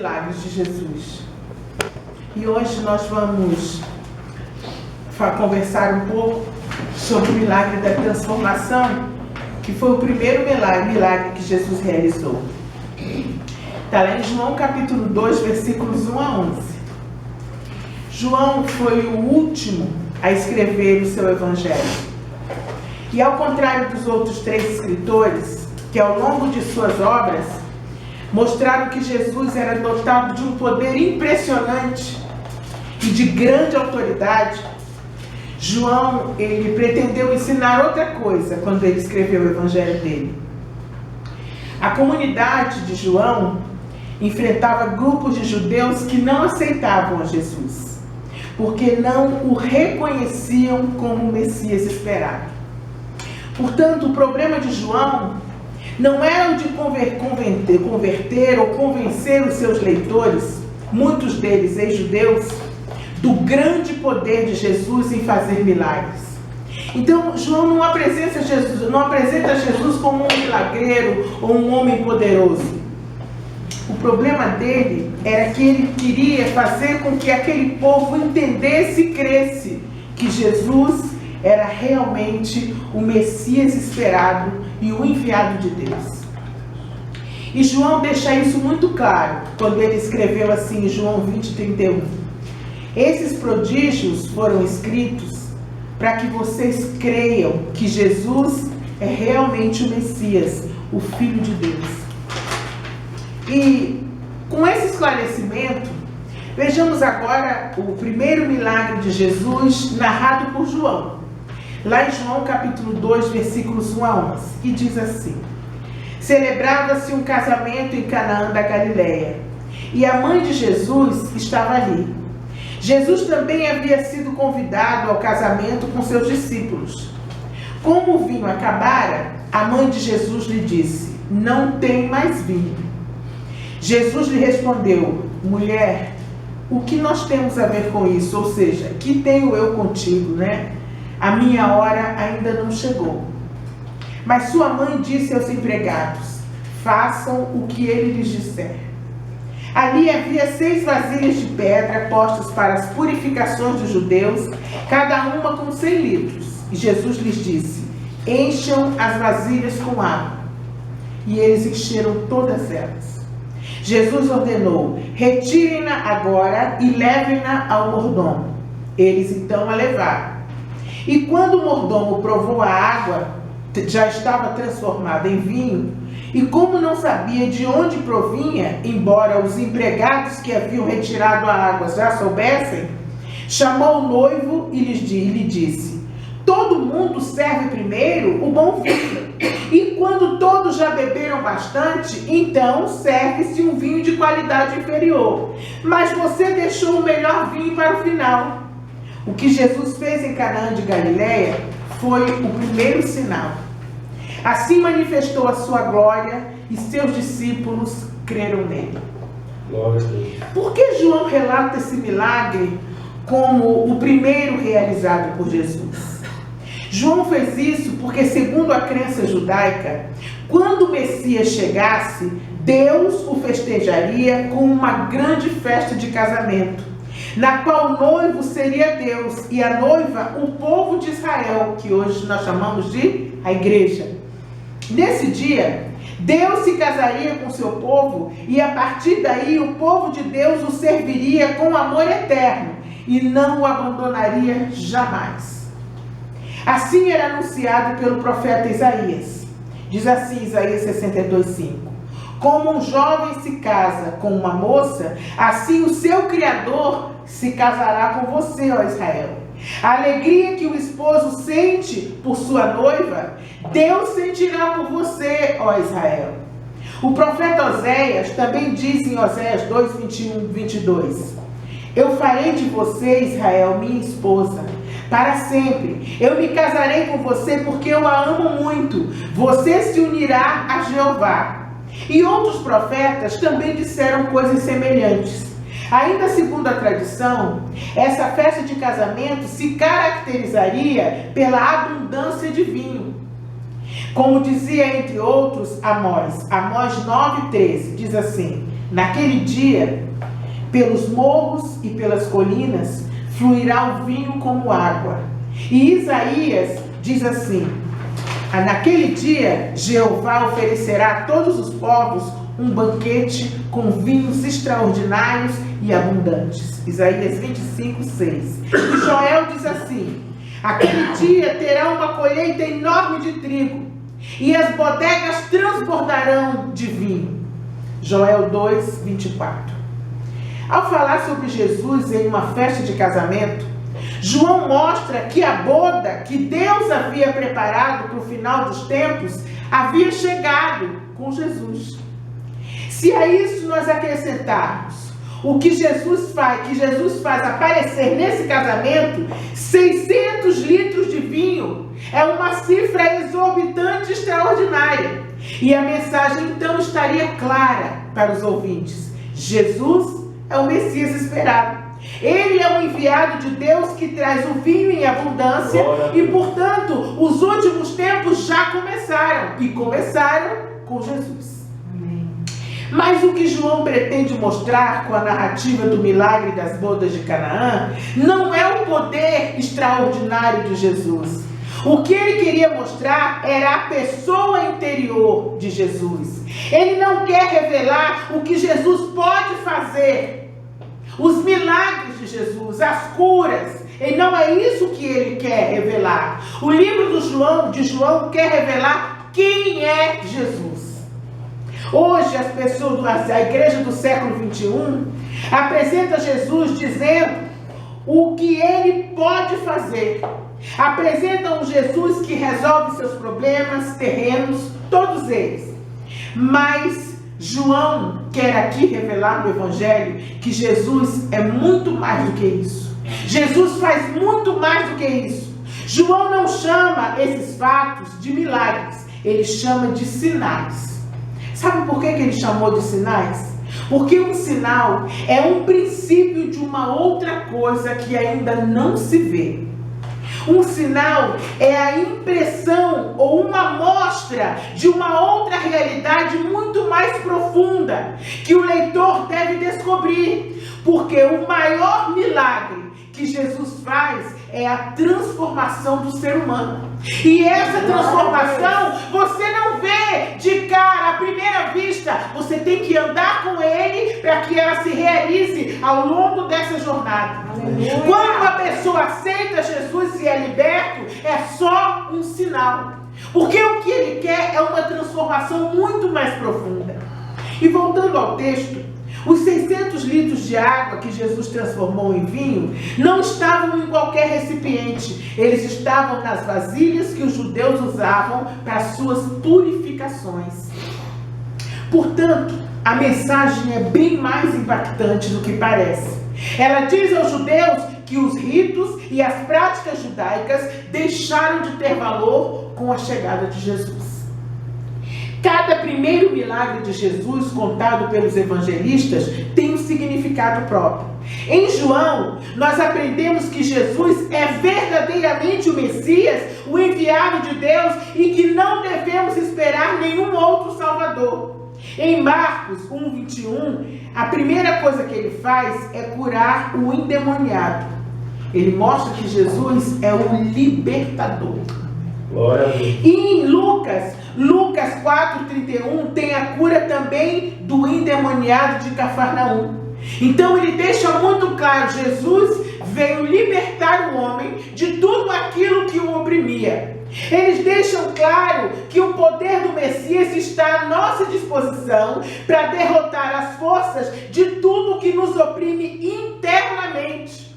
milagres de Jesus. E hoje nós vamos conversar um pouco sobre o milagre da transformação, que foi o primeiro milagre que Jesus realizou. Está lá em João capítulo 2, versículos 1 a 11. João foi o último a escrever o seu evangelho. E ao contrário dos outros 3 escritores, que ao longo de suas obras mostraram que Jesus era dotado de um poder impressionante e de grande autoridade, João, ele pretendeu ensinar outra coisa quando ele escreveu o evangelho dele. A comunidade de João enfrentava grupos de judeus que não aceitavam a Jesus, porque não o reconheciam como o Messias esperado. Portanto, o problema de João não era o de converter ou convencer os seus leitores, muitos deles ex-judeus, do grande poder de Jesus em fazer milagres. Então, João não apresenta Jesus como um milagreiro ou um homem poderoso. O problema dele era que ele queria fazer com que aquele povo entendesse e cresce que Jesus era realmente o Messias esperado e o enviado de Deus. E João deixa isso muito claro quando ele escreveu assim em João 20:31. Esses prodígios foram escritos para que vocês creiam que Jesus é realmente o Messias, o Filho de Deus. E com esse esclarecimento, vejamos agora o primeiro milagre de Jesus narrado por João. Lá em João capítulo 2, versículos 1 a 11, que diz assim: Celebrava-se um casamento em Canaã da Galileia, e a mãe de Jesus estava ali. Jesus também havia sido convidado ao casamento com seus discípulos. Como o vinho acabara, a mãe de Jesus lhe disse: Não tem mais vinho. Jesus lhe respondeu: Mulher, o que nós temos a ver com isso? Ou seja, que tenho eu contigo, né? A minha hora ainda não chegou. Mas sua mãe disse aos empregados: Façam o que ele lhes disser. Ali havia 6 vasilhas de pedra postas para as purificações dos judeus, cada uma com 100 litros. E Jesus lhes disse: Encham as vasilhas com água. E eles encheram todas elas. Jesus ordenou: Retirem-na agora e levem-na ao mordomo. Eles então a levaram. E quando o mordomo provou a água, já estava transformada em vinho, e como não sabia de onde provinha, embora os empregados que haviam retirado a água já soubessem, chamou o noivo e lhe disse: Todo mundo serve primeiro o bom vinho, e quando todos já beberam bastante, então serve-se um vinho de qualidade inferior. Mas você deixou o melhor vinho para o final. O que Jesus fez em Canaã de Galileia foi o primeiro sinal. Assim manifestou a sua glória e seus discípulos creram nele. Glória a Deus. Por que João relata esse milagre como o primeiro realizado por Jesus? João fez isso porque, segundo a crença judaica, quando o Messias chegasse, Deus o festejaria com uma grande festa de casamento, na qual o noivo seria Deus e a noiva o povo de Israel, que hoje nós chamamos de a igreja. Nesse dia, Deus se casaria com seu povo e a partir daí o povo de Deus o serviria com amor eterno e não o abandonaria jamais. Assim era anunciado pelo profeta Isaías. Diz assim Isaías 62:5: Como um jovem se casa com uma moça, assim o seu Criador se casará com você, ó Israel. A alegria que o esposo sente por sua noiva, Deus sentirá por você, ó Israel. O profeta Oséias também diz em Oséias 2:21-22: Eu farei de você, Israel, minha esposa, para sempre. Eu me casarei com você porque eu a amo muito. Você se unirá a Jeová. E outros profetas também disseram coisas semelhantes. Ainda segundo a tradição, essa festa de casamento se caracterizaria pela abundância de vinho. Como dizia, entre outros, Amós 9:13, diz assim: Naquele dia, pelos morros e pelas colinas, fluirá o vinho como água. E Isaías diz assim: naquele dia, Jeová oferecerá a todos os povos um banquete com vinhos extraordinários e abundantes. Isaías 25, 6. E Joel diz assim: aquele dia terá uma colheita enorme de trigo, e as bodegas transbordarão de vinho. Joel 2, 24. Ao falar sobre Jesus em uma festa de casamento, João mostra que a boda que Deus havia preparado para o final dos tempos havia chegado com Jesus. Se a isso nós acrescentarmos o que Jesus faz aparecer nesse casamento, 600 litros de vinho, é uma cifra exorbitante e extraordinária. E a mensagem então estaria clara para os ouvintes: Jesus é o Messias esperado. Ele é o enviado de Deus que traz o vinho em abundância e, portanto, os últimos tempos já começaram, e começaram com Jesus. Amém. Mas o que João pretende mostrar com a narrativa do milagre das bodas de Canaã não é o poder extraordinário de Jesus. O que ele queria mostrar era a pessoa interior de Jesus. Ele não quer revelar o que Jesus pode fazer, os milagres de Jesus, as curas. E não é isso que ele quer revelar. O livro de João quer revelar quem é Jesus. Hoje a igreja do século 21 apresenta Jesus dizendo o que ele pode fazer. Apresentam um Jesus que resolve seus problemas terrenos, todos eles. Mas João quer aqui revelar no Evangelho que Jesus é muito mais do que isso. Jesus faz muito mais do que isso. João não chama esses fatos de milagres, ele chama de sinais. Sabe por que ele chamou de sinais? Porque um sinal é um princípio de uma outra coisa que ainda não se vê. Um sinal é a impressão ou uma amostra de uma outra realidade muito mais profunda que o leitor deve descobrir, porque o maior milagre que Jesus faz é a transformação do ser humano. E essa transformação você não vê de cara, à primeira vista. Você tem que andar com ele para que ela se realize ao longo dessa jornada. Aleluia. Quando a pessoa aceita Jesus e é liberto, é só um sinal. Porque o que ele quer é uma transformação muito mais profunda. E voltando ao texto, os 600 litros de água que Jesus transformou em vinho não estavam em qualquer recipiente. Eles estavam nas vasilhas que os judeus usavam para suas purificações. Portanto, a mensagem é bem mais impactante do que parece. Ela diz aos judeus que os ritos e as práticas judaicas deixaram de ter valor com a chegada de Jesus. Cada primeiro milagre de Jesus contado pelos evangelistas tem um significado próprio. Em João, nós aprendemos que Jesus é verdadeiramente o Messias, o enviado de Deus, e que não devemos esperar nenhum outro Salvador. Em Marcos 1:21, a primeira coisa que ele faz é curar o endemoniado. Ele mostra que Jesus é o libertador. Glória a Deus. E em Lucas 4:31 tem a cura também do endemoniado de Cafarnaum. Então ele deixa muito claro: Jesus veio libertar o homem de tudo aquilo que o oprimia. Eles deixam claro que o poder do Messias está à nossa disposição para derrotar as forças de tudo que nos oprime internamente.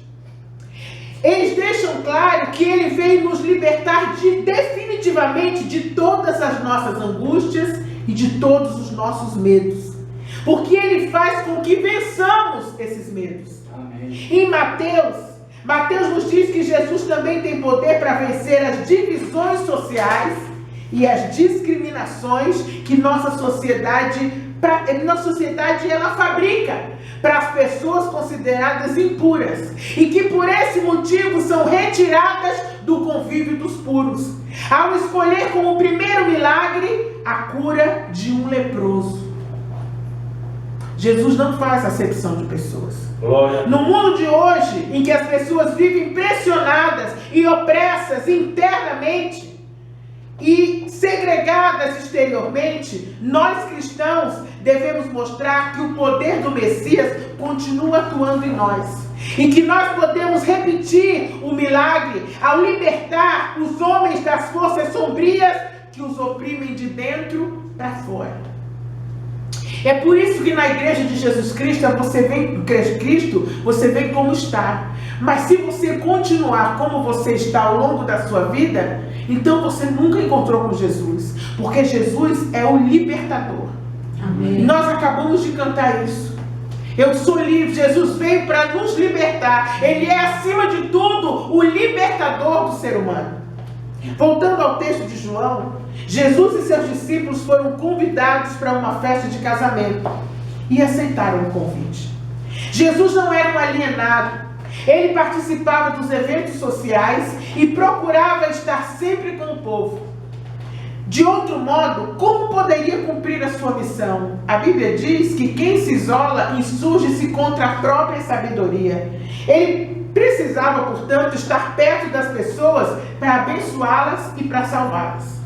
Eles deixam claro que ele veio nos libertar definitivamente de todas as nossas angústias e de todos os nossos medos. Porque ele faz com que vençamos esses medos. Amém. Em Mateus nos diz que Jesus também tem poder para vencer as divisões sociais e as discriminações que nossa sociedade ela fabrica para as pessoas consideradas impuras e que por esse motivo são retiradas do convívio dos puros, ao escolher como primeiro milagre a cura de um leproso. Jesus não faz acepção de pessoas. Glória. No mundo de hoje, em que as pessoas vivem pressionadas e opressas internamente e segregadas exteriormente, nós cristãos devemos mostrar que o poder do Messias continua atuando em nós. E que nós podemos repetir o milagre ao libertar os homens das forças sombrias que os oprimem de dentro para fora. É por isso que na igreja de Jesus Cristo você vem como está. Mas se você continuar como você está ao longo da sua vida, então você nunca encontrou com Jesus. Porque Jesus é o libertador. Amém. Nós acabamos de cantar isso. Eu sou livre. Jesus veio para nos libertar. Ele é, acima de tudo, o libertador do ser humano. Voltando ao texto de João, Jesus e seus discípulos foram convidados para uma festa de casamento e aceitaram o convite. Jesus não era um alienado. Ele participava dos eventos sociais e procurava estar sempre com o povo. De outro modo, como poderia cumprir a sua missão? A Bíblia diz que quem se isola insurge-se contra a própria sabedoria. Ele precisava, portanto, estar perto das pessoas para abençoá-las e para salvá-las.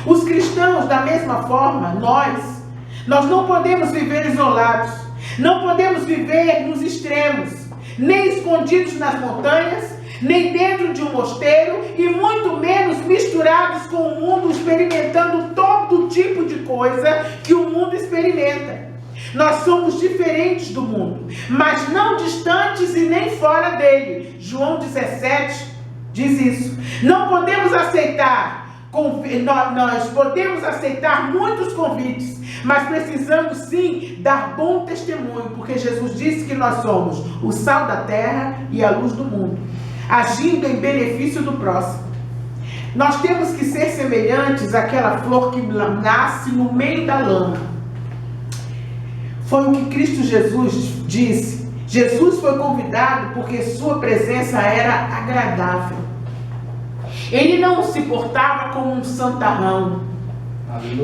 Os cristãos, da mesma forma, nós não podemos viver isolados, não podemos viver nos extremos, nem escondidos nas montanhas, nem dentro de um mosteiro, e muito menos misturados com o mundo, experimentando todo tipo de coisa que o mundo experimenta. Nós somos diferentes do mundo, mas não distantes e nem fora dele. João 17 diz isso. Não podemos aceitar, nós podemos aceitar muitos convites, mas precisamos sim dar bom testemunho, porque Jesus disse que nós somos o sal da terra e a luz do mundo, agindo em benefício do próximo. Nós temos que ser semelhantes àquela flor que nasce no meio da lama. Foi o que Cristo Jesus disse. Jesus foi convidado porque sua presença era agradável. Ele não se portava como um santarrão.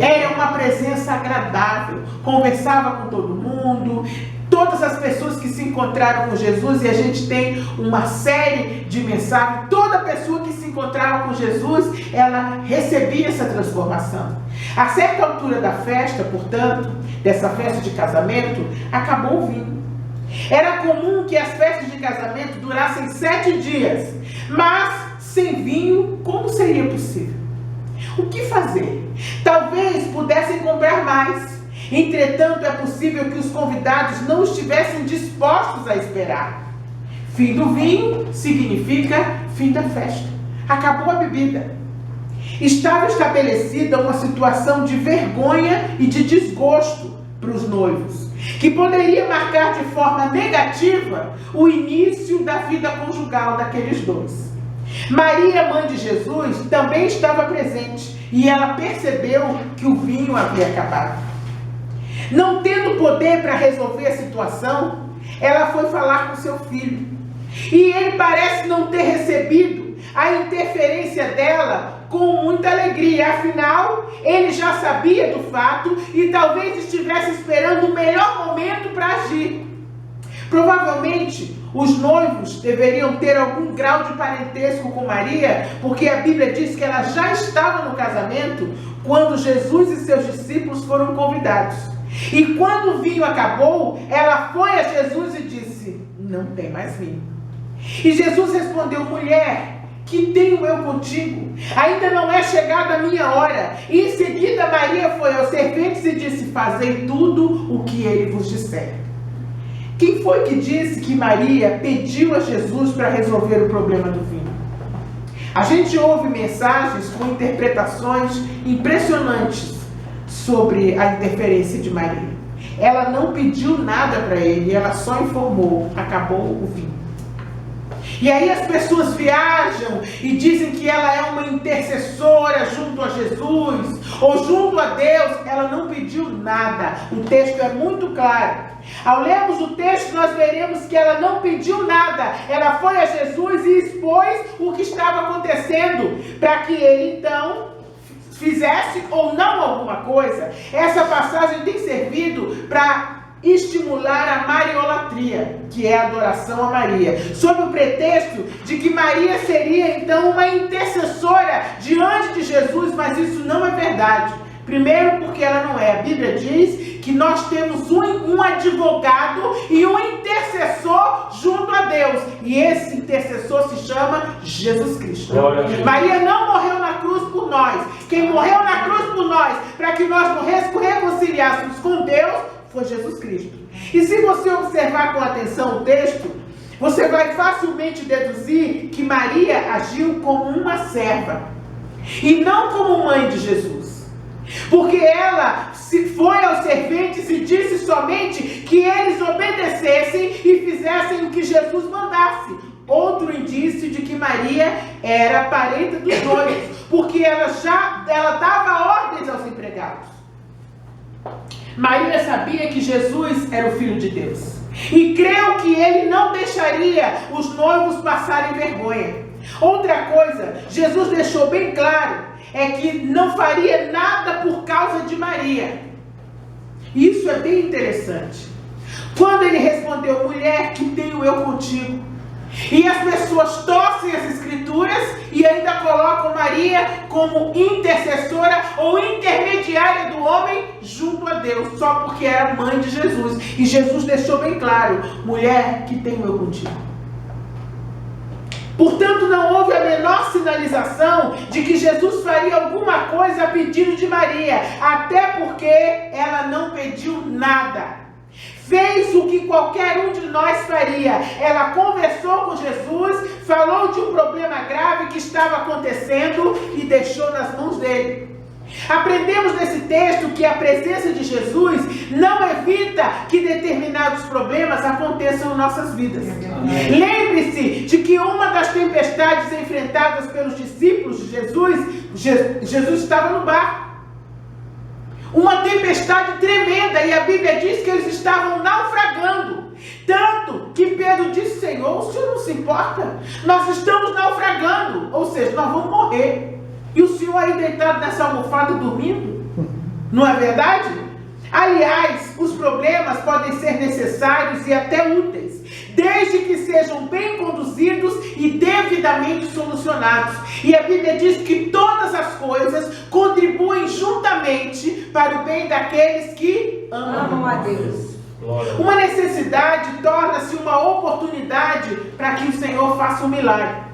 Era uma presença agradável. Conversava com todo mundo. Todas as pessoas que se encontraram com Jesus, e a gente tem uma série de mensagens, toda pessoa que se encontrava com Jesus, ela recebia essa transformação. A certa altura da festa, portanto, dessa festa de casamento, acabou o vinho. Era comum que as festas de casamento durassem 7 dias, mas sem vinho, como seria possível? O que fazer? Talvez pudessem comprar mais. Entretanto, é possível que os convidados não estivessem dispostos a esperar. Fim do vinho significa fim da festa. Acabou a bebida. Estava estabelecida uma situação de vergonha e de desgosto para os noivos, que poderia marcar de forma negativa o início da vida conjugal daqueles dois. Maria, mãe de Jesus, também estava presente e ela percebeu que o vinho havia acabado. Não tendo poder para resolver a situação, ela foi falar com seu filho. E ele parece não ter recebido a interferência dela com muita alegria. Afinal, ele já sabia do fato e talvez estivesse esperando o melhor momento para agir. Provavelmente, os noivos deveriam ter algum grau de parentesco com Maria, porque a Bíblia diz que ela já estava no casamento quando Jesus e seus discípulos foram convidados. E quando o vinho acabou, ela foi a Jesus e disse: não tem mais vinho. E Jesus respondeu: mulher, que tenho eu contigo? Ainda não é chegada a minha hora. E em seguida Maria foi aos serventes e disse: fazei tudo o que ele vos disser. Quem foi que disse que Maria pediu a Jesus para resolver o problema do vinho? A gente ouve mensagens com interpretações impressionantes sobre a interferência de Maria. Ela não pediu nada para ele, ela só informou: acabou o vinho. E aí as pessoas viajam e dizem que ela é uma intercessora junto a Jesus ou junto a Deus. Ela não pediu nada. O texto é muito claro. Ao lermos o texto, nós veremos que ela não pediu nada. Ela foi a Jesus e expôs o que estava acontecendo para que ele então fizesse ou não alguma coisa. Essa passagem tem servido para estimular a mariolatria, que é a adoração a Maria, sob o pretexto de que Maria seria então uma intercessora diante de Jesus, mas isso não é verdade. Primeiro, porque ela não é. A Bíblia diz que nós temos um advogado e um intercessor junto a Deus, e esse intercessor se chama Jesus Cristo. Maria não morreu na cruz por nós. Quem morreu na cruz por nós, para que nós nos reconciliássemos com Deus, foi Jesus Cristo. E se você observar com atenção o texto, você vai facilmente deduzir que Maria agiu como uma serva e não como mãe de Jesus. Porque ela foi aos serventes e disse somente que eles obedecessem e fizessem o que Jesus mandasse. Outro indício de que Maria era parente dos noivos, porque ela dava ordens aos empregados. Maria sabia que Jesus era o Filho de Deus e creu que ele não deixaria os noivos passarem vergonha. Outra coisa, Jesus deixou bem claro, é que não faria nada por causa de Maria. Isso é bem interessante. Quando ele respondeu, mulher, que tenho eu contigo? E as pessoas torcem as escrituras e ainda colocam Maria como intercessora ou intermediária do homem junto a Deus, só porque era mãe de Jesus. E Jesus deixou bem claro, mulher, que tenho eu contigo? Portanto, não houve a menor sinalização de que Jesus faria alguma coisa a pedido de Maria, até porque ela não pediu nada. Fez o que qualquer um de nós faria. Ela conversou com Jesus, falou de um problema grave que estava acontecendo e deixou nas mãos dele. Aprendemos nesse texto que a presença de Jesus não evita que determinados problemas aconteçam em nossas vidas. Lembre-se de que uma das tempestades enfrentadas pelos discípulos de Jesus estava no barco. Uma tempestade tremenda, e a Bíblia diz que eles estavam naufragando. Tanto que Pedro disse, Senhor, o Senhor não se importa? Nós estamos naufragando, ou seja, nós vamos morrer. E o Senhor aí deitado nessa almofada dormindo? Não é verdade? Aliás, os problemas podem ser necessários e até úteis, desde que sejam bem conduzidos e devidamente solucionados. E a Bíblia diz que todas as coisas contribuem juntamente para o bem daqueles que amam a Deus. Uma necessidade torna-se uma oportunidade para que o Senhor faça um milagre.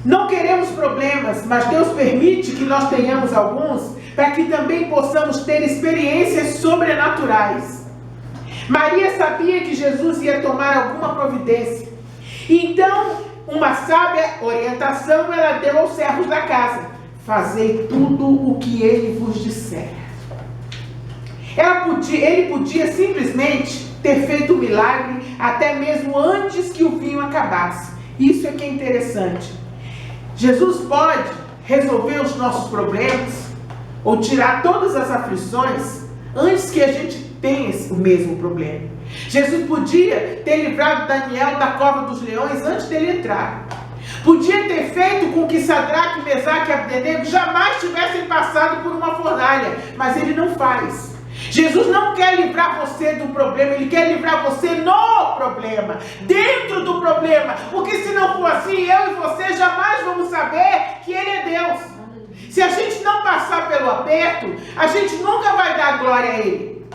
Não queremos problemas, mas Deus permite que nós tenhamos alguns, para que também possamos ter experiências sobrenaturais. Maria sabia que Jesus ia tomar alguma providência. Então, uma sábia orientação ela deu aos servos da casa. Fazei tudo o que ele vos disser. Ele podia simplesmente ter feito o milagre até mesmo antes que o vinho acabasse. Isso é que é interessante. Jesus pode resolver os nossos problemas ou tirar todas as aflições antes que a gente tenha o mesmo problema. Jesus podia ter livrado Daniel da cova dos leões antes dele entrar. Podia ter feito com que Sadraque, Mesaque e Abdenego jamais tivessem passado por uma fornalha, mas ele não faz. Jesus não quer livrar você do problema, ele quer livrar você no problema, dentro do problema, porque se não for assim, eu e você jamais vamos saber que ele é Deus. Se a gente não passar pelo aperto, a gente nunca vai dar glória a ele.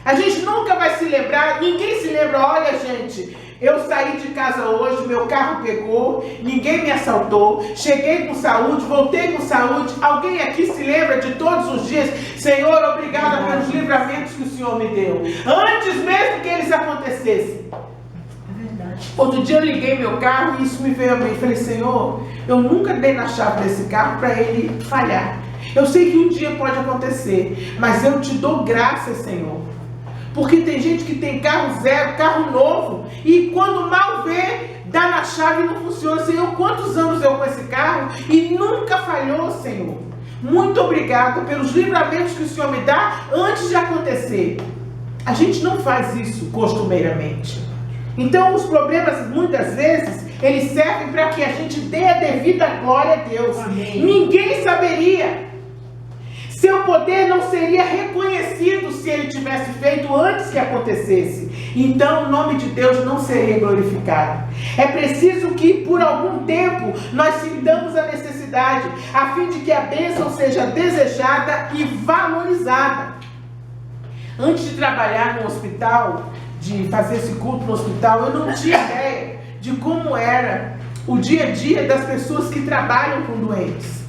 A gente nunca vai se lembrar, ninguém se lembra, olha gente, eu saí de casa hoje, meu carro pegou, ninguém me assaltou, cheguei com saúde, voltei com saúde. Alguém aqui se lembra de todos os dias, Senhor, obrigada pelos livramentos que o Senhor me deu, antes mesmo que eles acontecessem. Outro dia eu liguei meu carro e isso me veio a mente. Falei, Senhor, eu nunca dei na chave desse carro para ele falhar. Eu sei que um dia pode acontecer, mas eu te dou graças, Senhor. Porque tem gente que tem carro zero, carro novo, e quando mal vê, dá na chave e não funciona. Senhor, quantos anos eu com esse carro e nunca falhou, Senhor. Muito obrigado pelos livramentos que o Senhor me dá antes de acontecer. A gente não faz isso costumeiramente. Então os problemas muitas vezes eles servem para que a gente dê a devida glória a Deus. Amém. Ninguém saberia. Se eu poder não seria reconhecido se ele tivesse feito antes que acontecesse. Então o nome de Deus não seria glorificado. É preciso que por algum tempo nós sintamos a necessidade, a fim de que a bênção seja desejada e valorizada. Antes de trabalhar no hospital, de fazer esse culto no hospital, eu não tinha ideia de como era o dia a dia das pessoas que trabalham com doentes.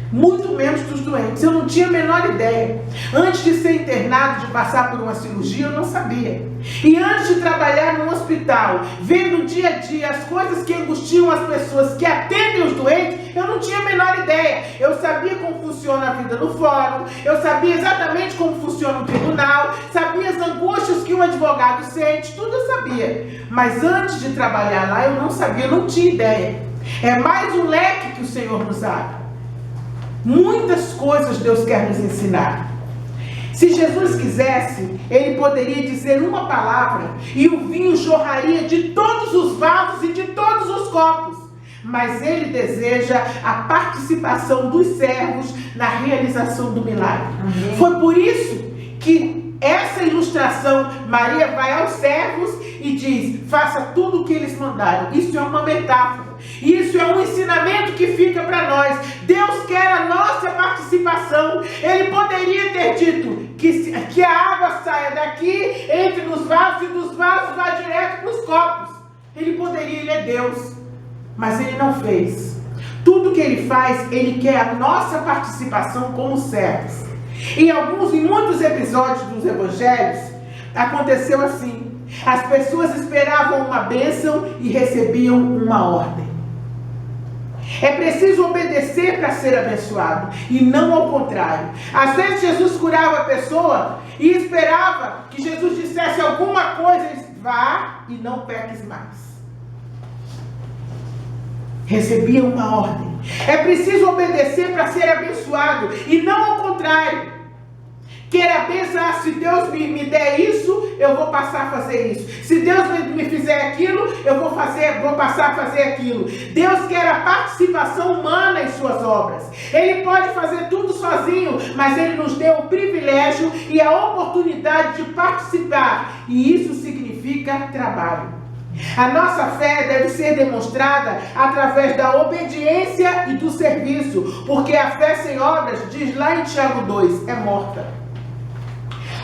Muito menos dos doentes. Eu não tinha a menor ideia. Antes de ser internado, de passar por uma cirurgia, eu não sabia. E antes de trabalhar no hospital, vendo dia a dia as coisas que angustiam as pessoas que atendem os doentes, eu não tinha a menor ideia. Eu sabia como funciona a vida no fórum, eu sabia exatamente como funciona o tribunal, sabia as angústias que um advogado sente, tudo eu sabia. Mas antes de trabalhar lá, eu não sabia, eu não tinha ideia. É mais um leque que o Senhor nos abre. Muitas coisas Deus quer nos ensinar. Se Jesus quisesse, Ele poderia dizer uma palavra e o vinho jorraria de todos os vasos e de todos os copos. Mas Ele deseja a participação dos servos na realização do milagre. Amém. Foi por isso que essa ilustração, Maria vai aos servos e diz: faça tudo o que eles mandaram. Isso é uma metáfora. Isso é um ensinamento que fica para nós. Deus quer a nossa participação. Ele poderia ter dito que a água saia daqui, entre nos vasos e dos vasos vá direto para os copos. Ele poderia, Ele é Deus. Mas Ele não fez. Tudo que Ele faz, Ele quer a nossa participação como servos. Em muitos episódios dos evangelhos, aconteceu assim. As pessoas esperavam uma bênção e recebiam uma ordem. É preciso obedecer para ser abençoado e não ao contrário. Às vezes Jesus curava a pessoa e esperava que Jesus dissesse alguma coisa, e disse: vá e não peques mais. Recebia uma ordem. É preciso obedecer para ser abençoado e não ao contrário. Quer a bênção, se Deus me der isso, eu vou passar a fazer isso. Se Deus me fizer aquilo, eu vou passar a fazer aquilo. Deus quer a participação humana em suas obras. Ele pode fazer tudo sozinho, mas Ele nos deu o privilégio e a oportunidade de participar. E isso significa trabalho. A nossa fé deve ser demonstrada através da obediência e do serviço, porque a fé sem obras, diz lá em Tiago 2, é morta.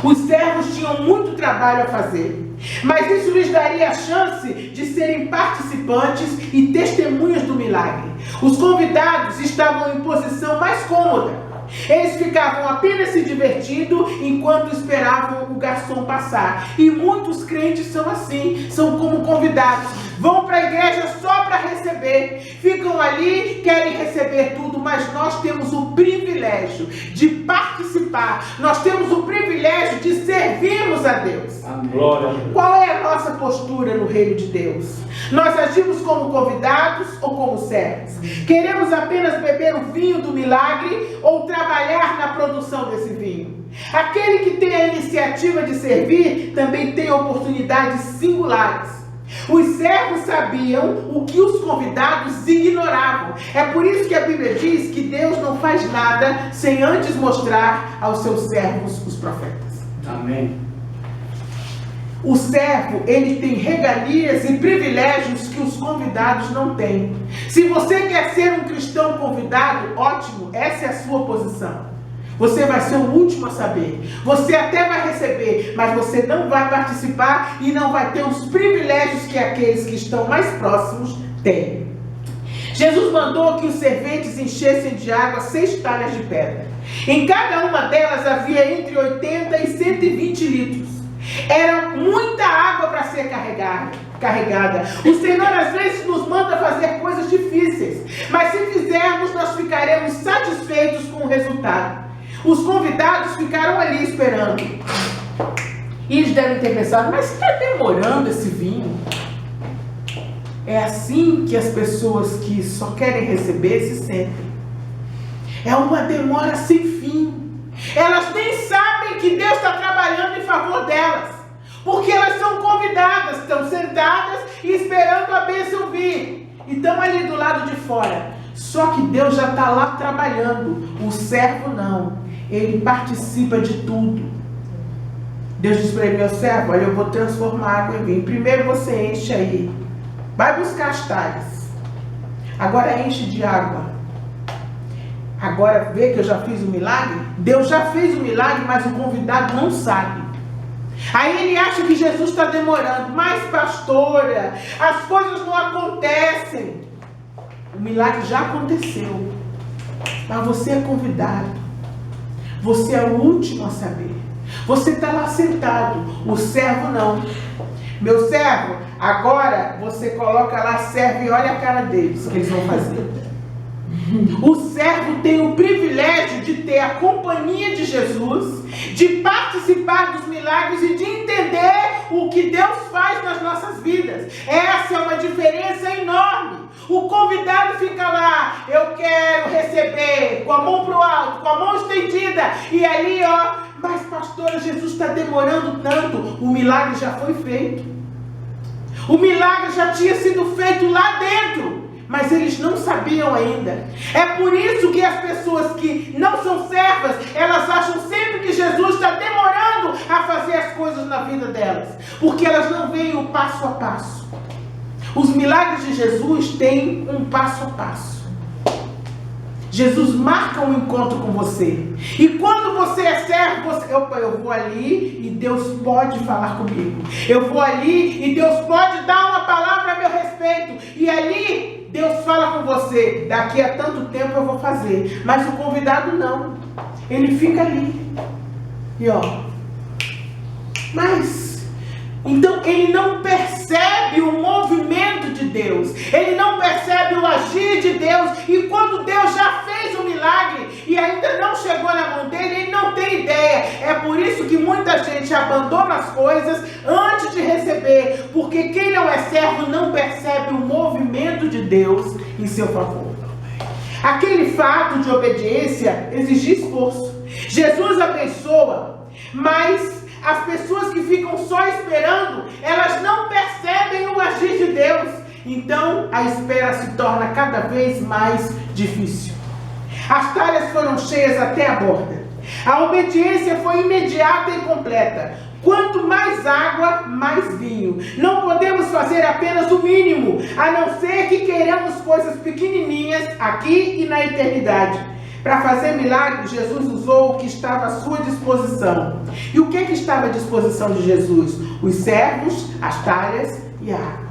Os servos tinham muito trabalho a fazer, mas isso lhes daria a chance de serem participantes e testemunhas do milagre. Os convidados estavam em posição mais cômoda. Eles ficavam apenas se divertindo enquanto esperavam o garçom passar. E muitos crentes são assim, são como convidados. Vão para a igreja só para receber. Ficam ali, querem receber tudo, mas nós temos o privilégio de participar. Nós temos o privilégio de servirmos a Deus. Glória. Qual é a nossa postura no reino de Deus? Nós agimos como convidados ou como servos? Queremos apenas beber o vinho do milagre ou trabalhar na produção desse vinho? Aquele que tem a iniciativa de servir também tem oportunidades singulares. Os servos sabiam o que os convidados ignoravam. É por isso que a Bíblia diz que Deus não faz nada sem antes mostrar aos seus servos, os profetas. Amém. O servo, ele tem regalias e privilégios que os convidados não têm. Se você quer ser um cristão convidado, ótimo, essa é a sua posição. Você vai ser o último a saber. Você até vai receber, mas você não vai participar e não vai ter os privilégios que aqueles que estão mais próximos têm. Jesus mandou que os serventes enchessem de água 6 talhas de pedra. Em cada uma delas havia entre 80 e 120 litros. Era muita água para ser carregada. O Senhor às vezes nos manda fazer coisas difíceis, mas se fizermos, nós ficaremos satisfeitos com o resultado. Os convidados ficaram ali esperando. E eles devem ter pensado: mas está demorando esse vinho? É assim que as pessoas que só querem receber se sentem. É uma demora sem fim. Elas nem sabem que Deus está trabalhando em favor delas, porque elas são convidadas, estão sentadas e esperando a bênção vir. E estão ali do lado de fora, Só que Deus já está lá trabalhando. O servo não. Ele participa de tudo. Deus diz para ele: meu servo, olha, eu vou transformar água em vinho. Primeiro você enche aí. Vai buscar as talhas. Agora enche de água. Agora vê que eu já fiz o milagre? Deus já fez o milagre, mas o convidado não sabe. Aí ele acha que Jesus está demorando. Mas pastora, as coisas não acontecem. O milagre já aconteceu. Mas você é convidado. Você é o último a saber. Você está lá sentado. O servo não. Meu servo, agora você coloca lá, serve e olha a cara deles, o que eles vão fazer. O servo tem o privilégio de ter a companhia de Jesus, de participar dos milagres e de entender o que Deus faz nas nossas vidas. Essa é uma diferença enorme. O convidado fica lá: eu quero receber, com a mão para o alto, com a mão estendida, e ali, ó, mas pastora, Jesus está demorando tanto. O milagre já foi feito. O milagre já tinha sido feito lá dentro, mas eles não sabiam ainda. É por isso que as pessoas que não são servas, elas acham sempre que Jesus está demorando a fazer as coisas na vida delas, porque elas não veem o passo a passo. Os milagres de Jesus têm um passo a passo. Jesus marca um encontro com você. E quando você é servo, eu vou ali e Deus pode falar comigo. Eu vou ali e Deus pode dar uma palavra a meu respeito. E ali Deus fala com você: daqui a tanto tempo eu vou fazer. Mas o convidado não. Ele fica ali. E ó. Mas então ele não percebe o movimento de Deus. Ele não percebe o agir de Deus. E quando Deus já fez o milagre e ainda não chegou na mão dele, ele não tem ideia. É por isso que muita gente abandona as coisas antes de receber. Porque quem não é servo não percebe o movimento de Deus em seu favor. Aquele fato de obediência exigia esforço. Jesus abençoa, mas as pessoas que ficam só esperando, elas não percebem o agir de Deus. Então a espera se torna cada vez mais difícil. As talhas foram cheias até a borda. A obediência foi imediata e completa. Quanto mais água, mais vinho. Não podemos fazer apenas o mínimo, a não ser que queiramos coisas pequenininhas aqui e na eternidade. Para fazer milagres, Jesus usou o que estava à sua disposição. E o que estava à disposição de Jesus? Os servos, as talhas e a água.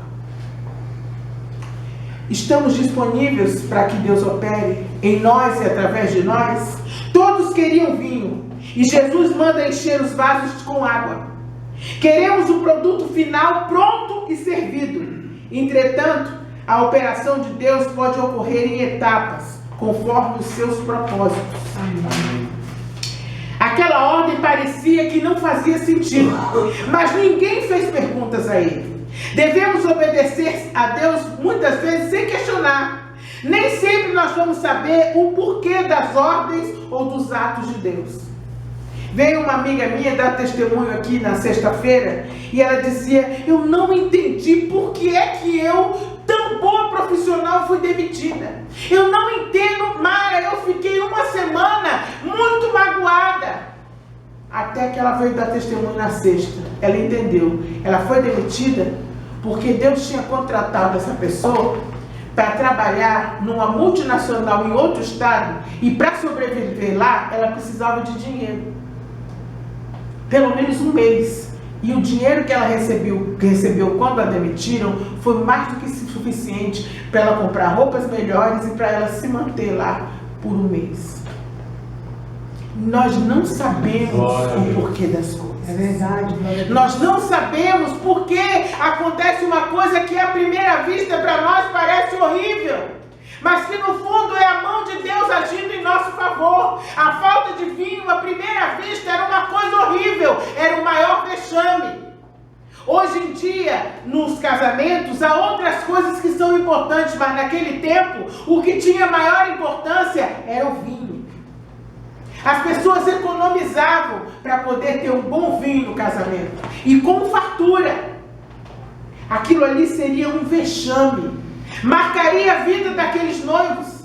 Estamos disponíveis para que Deus opere em nós e através de nós? Todos queriam vinho e Jesus manda encher os vasos com água. Queremos o produto final pronto e servido. Entretanto, a operação de Deus pode ocorrer em etapas, conforme os seus propósitos. Amém. Aquela ordem parecia que não fazia sentido, mas ninguém fez perguntas a ele. Devemos obedecer a Deus muitas vezes sem questionar. Nem sempre nós vamos saber o porquê das ordens ou dos atos de Deus. Veio uma amiga minha dar testemunho aqui na sexta-feira e ela dizia: eu não entendi por que é que eu, tão boa profissional, fui demitida. Eu não entendo, Mara, eu fiquei uma semana muito magoada. Até que ela veio dar testemunho na sexta. Ela entendeu. Ela foi demitida porque Deus tinha contratado essa pessoa para trabalhar numa multinacional em outro estado, e para sobreviver lá, ela precisava de dinheiro. Pelo menos um mês. E o dinheiro que ela recebeu quando a demitiram foi mais do que suficiente para ela comprar roupas melhores e para ela se manter lá por um mês. Nós não sabemos o porquê das coisas. É verdade. Nós não sabemos por que acontece uma coisa que à primeira vista para nós parece horrível, mas que no fundo é a mão de Deus agindo em nosso favor. A falta de vinho à primeira vista era uma coisa horrível, era o maior vexame. Hoje em dia, nos casamentos, há outras coisas que são importantes, mas naquele tempo, o que tinha maior importância era o vinho. As pessoas economizavam para poder ter um bom vinho no casamento, e com fartura. Aquilo ali seria um vexame, marcaria a vida daqueles noivos.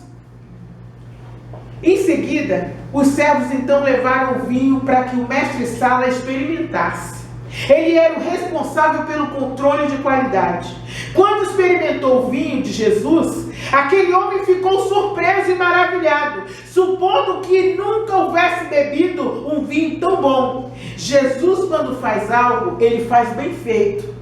Em seguida, os servos então levaram o vinho para que o mestre-sala experimentasse. Ele era o responsável pelo controle de qualidade. Quando experimentou o vinho de Jesus, aquele homem ficou surpreso e maravilhado, supondo que nunca houvesse bebido um vinho tão bom. Jesus, quando faz algo, ele faz bem feito.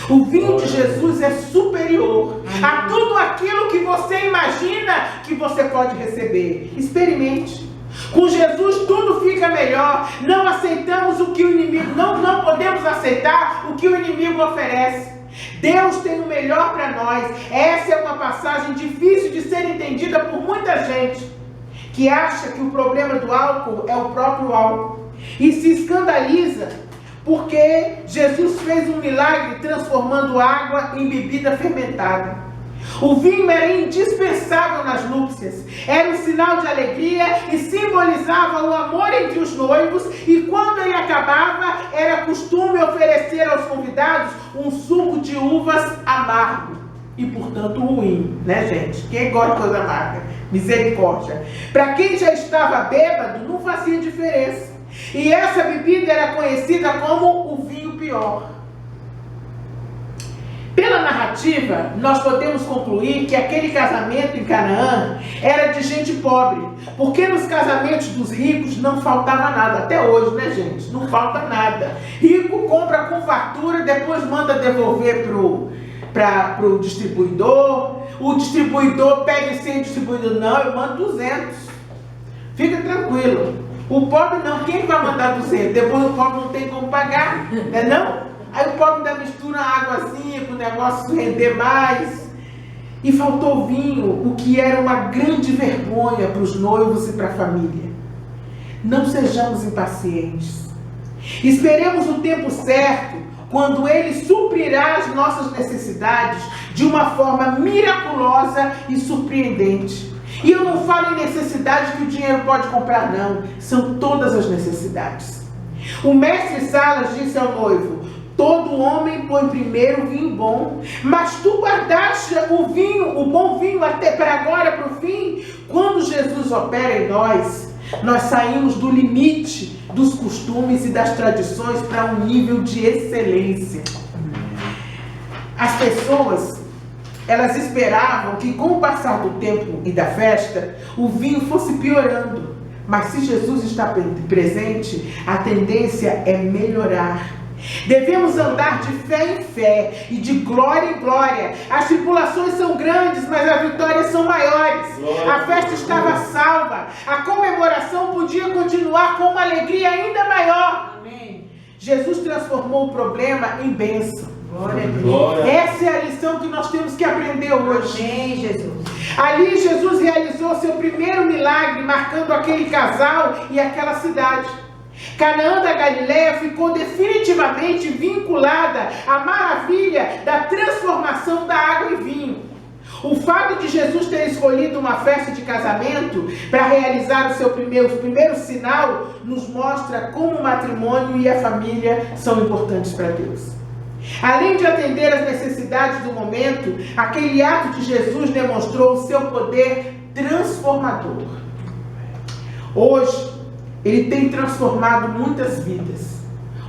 O vinho de Jesus é superior a tudo aquilo que você imagina que você pode receber. Experimente. Com Jesus tudo fica melhor. Não aceitamos o que o inimigo, não podemos aceitar o que o inimigo oferece. Deus tem o melhor para nós. Essa é uma passagem difícil de ser entendida por muita gente, que acha que o problema do álcool é o próprio álcool e se escandaliza porque Jesus fez um milagre transformando água em bebida fermentada. O vinho era indispensável nas núpcias, era um sinal de alegria e simbolizava o amor entre os noivos, e quando ele acabava, era costume oferecer aos convidados um suco de uvas amargo e, portanto, ruim, né, gente? Quem gosta de coisa amarga? Misericórdia. Para quem já estava bêbado, não fazia diferença. E essa bebida era conhecida como o vinho pior. Pela narrativa, nós podemos concluir que aquele casamento em Canaã era de gente pobre, porque nos casamentos dos ricos não faltava nada. Até hoje, né, gente? Não falta nada. Rico compra com fartura, depois manda devolver para o distribuidor. O distribuidor pede 100, o distribuidor, não, eu mando 200. Fica tranquilo. O pobre não, quem vai mandar 200? Depois o pobre não tem como pagar, não é não? Aí o pobre ainda mistura a águazinha para o negócio render mais. E faltou vinho, o que era uma grande vergonha para os noivos e para a família. Não sejamos impacientes. Esperemos o tempo certo, quando Ele suprirá as nossas necessidades de uma forma miraculosa e surpreendente. E eu não falo em necessidade que o dinheiro pode comprar, não. São todas as necessidades. O mestre Salas disse ao noivo: todo homem põe primeiro o vinho bom, mas tu guardaste o bom vinho até para agora, para o fim. Quando Jesus opera em nós saímos do limite dos costumes e das tradições para um nível de excelência. As pessoas, elas esperavam que com o passar do tempo e da festa, o vinho fosse piorando. Mas se Jesus está presente, a tendência é melhorar. Devemos andar de fé em fé e de glória em glória. As tribulações são grandes, mas as vitórias são maiores. A festa estava salva. A comemoração podia continuar com uma alegria ainda maior. Amém. Jesus transformou o problema em bênção. Glória a Deus. Essa é a lição que nós temos que aprender hoje. Amém, Jesus. Ali Jesus realizou seu primeiro milagre, marcando aquele casal e aquela cidade. Canaã da Galileia ficou definitivamente vinculada à maravilha da transformação da água em vinho. O fato de Jesus ter escolhido uma festa de casamento para realizar o primeiro sinal nos mostra como o matrimônio e a família são importantes para Deus. Além de atender às necessidades do momento, aquele ato de Jesus demonstrou o seu poder transformador. Hoje, ele tem transformado muitas vidas.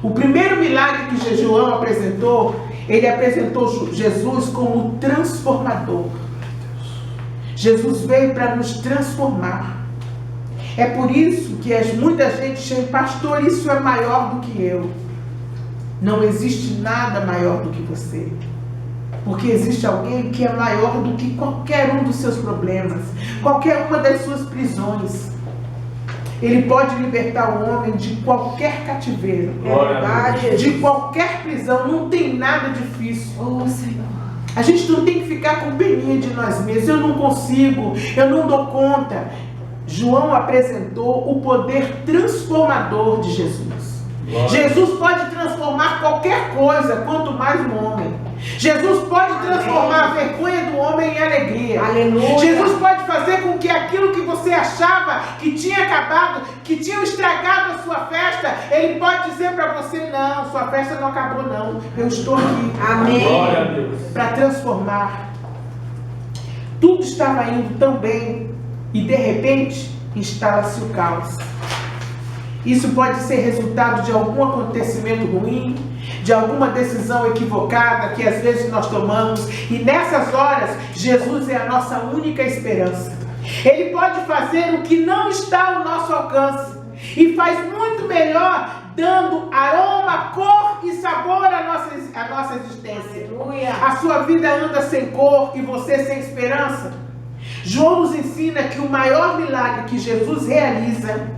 O primeiro milagre que João apresentou, ele apresentou Jesus como transformador. Jesus veio para nos transformar. É por isso que muita gente chega: pastor, isso é maior do que eu. Não existe nada maior do que você. Porque existe alguém que é maior do que qualquer um dos seus problemas, qualquer uma das suas prisões. Ele pode libertar o homem de qualquer cativeiro, de qualquer prisão. Não tem nada difícil. Oh, Senhor. A gente não tem que ficar com peninha de nós mesmos. Eu não consigo, eu não dou conta. João apresentou o poder transformador de Jesus. Jesus pode transformar qualquer coisa, quanto mais um homem. Jesus pode transformar a vergonha do homem em alegria. Aleluia. Jesus pode fazer com que aquilo que você achava que tinha acabado, que tinha estragado a sua festa, Ele pode dizer para você: não, sua festa não acabou não. Eu estou aqui. Amém. Glória a Deus. Para transformar. Tudo estava indo tão bem e de repente instala-se o caos. Isso pode ser resultado de algum acontecimento ruim, de alguma decisão equivocada que às vezes nós tomamos, e nessas horas Jesus é a nossa única esperança. Ele pode fazer o que não está ao nosso alcance e faz muito melhor, dando aroma, cor e sabor à nossa existência. Aleluia. A sua vida anda sem cor e você sem esperança. João nos ensina que o maior milagre que Jesus realiza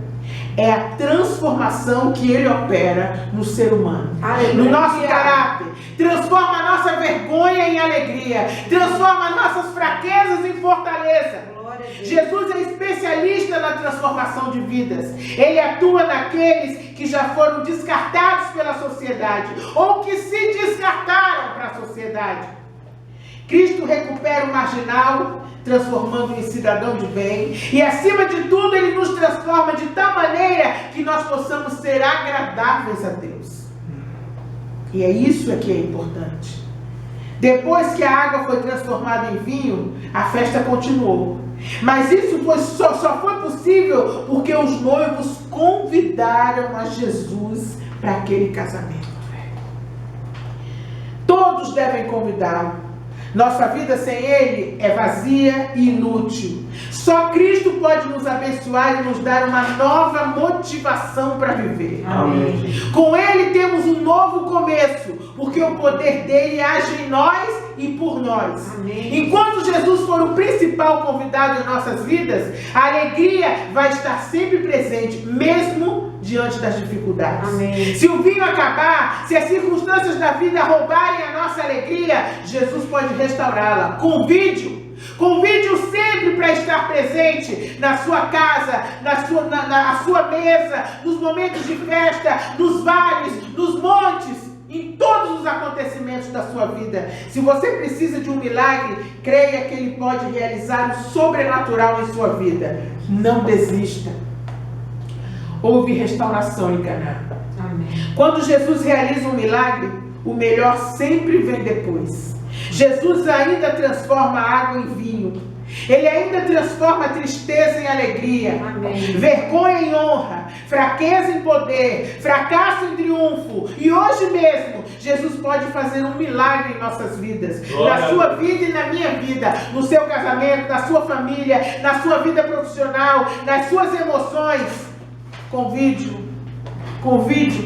é a transformação que ele opera no ser humano, aleluia, no nosso caráter. Transforma a nossa vergonha em alegria, transforma nossas fraquezas em fortaleza. Jesus é especialista na transformação de vidas. Ele atua naqueles que já foram descartados pela sociedade ou que se descartaram para a sociedade. Cristo recupera o marginal, transformando em cidadão de bem, e acima de tudo ele nos transforma de tal maneira que nós possamos ser agradáveis a Deus. E é isso que é importante. Depois que a água foi transformada em vinho, a festa continuou. Mas isso só foi possível porque os noivos convidaram a Jesus para aquele casamento. Todos devem convidá-lo. Nossa vida sem Ele é vazia e inútil. Só Cristo pode nos abençoar e nos dar uma nova motivação para viver. Amém. Com Ele temos um novo começo, porque o poder dele age em nós e por nós. Amém. Enquanto Jesus for o principal convidado em nossas vidas, a alegria vai estar sempre presente, mesmo diante das dificuldades. Amém. Se o vinho acabar, se as circunstâncias da vida roubarem a nossa alegria, Jesus pode restaurá-la. Convide-o sempre para estar presente na sua casa, na sua mesa, nos momentos de festa, nos vales, nos montes, em todos os acontecimentos da sua vida. Se você precisa de um milagre, creia que Ele pode realizar o sobrenatural em sua vida. Não desista. Houve restauração em Canaã. Amém. Quando Jesus realiza um milagre, o melhor sempre vem depois. Jesus ainda transforma a água em vinho. Ele ainda transforma a tristeza em alegria. Amém. Vergonha em honra, fraqueza em poder, fracasso em triunfo. E hoje mesmo, Jesus pode fazer um milagre em nossas vidas. Glória. Na sua vida e na minha vida. No seu casamento, na sua família, na sua vida profissional, nas suas emoções. Convide-o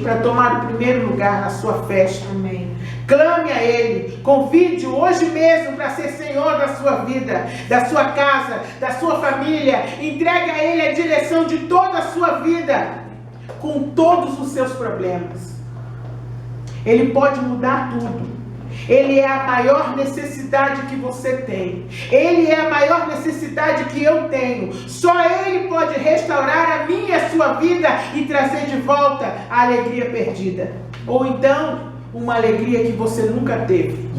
para tomar o primeiro lugar na sua festa. Amém. Clame a Ele, convide-o hoje mesmo para ser Senhor da sua vida, da sua casa, da sua família. Entregue a Ele a direção de toda a sua vida, com todos os seus problemas. Ele pode mudar tudo. Ele é a maior necessidade que você tem. Ele é a maior necessidade que eu tenho. Só Ele pode restaurar a minha e a sua vida e trazer de volta a alegria perdida. Ou então, uma alegria que você nunca teve.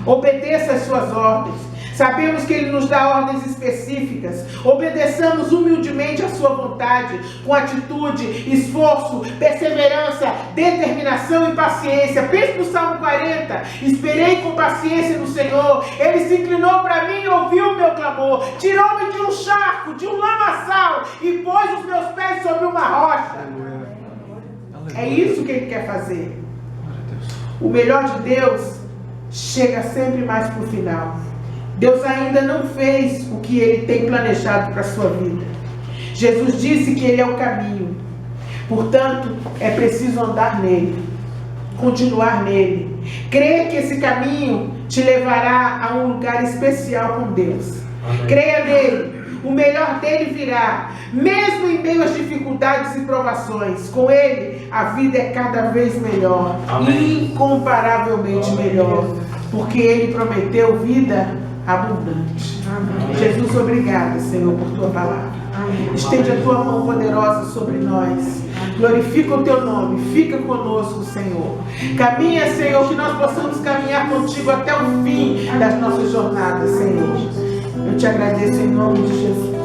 Obedeça às suas ordens. Sabemos que Ele nos dá ordens específicas. Obedeçamos humildemente à sua vontade, com atitude, esforço, perseverança, determinação e paciência. Pense no Salmo 40. Esperei com paciência no Senhor. Ele se inclinou para mim e ouviu o meu clamor. Tirou-me de um charco, de um lamaçal e pôs os meus pés sobre uma rocha. É isso que Ele quer fazer. O melhor de Deus chega sempre mais para o final. Deus ainda não fez o que Ele tem planejado para a sua vida. Jesus disse que Ele é o caminho. Portanto, é preciso andar nele, continuar nele. Crer que esse caminho te levará a um lugar especial com Deus. Amém. Creia nele. O melhor dele virá, mesmo em meio às dificuldades e provações. Com Ele, a vida é cada vez melhor. Amém. Incomparavelmente Amém. Melhor, porque Ele prometeu vida abundante. Amém. Jesus, obrigada, Senhor, por Tua palavra. Amém. Estende a Tua mão poderosa sobre nós. Glorifica o Teu nome. Fica conosco, Senhor. Caminha, Senhor, que nós possamos caminhar contigo até o fim das nossas jornadas, Senhor. Eu te agradeço em nome de Jesus.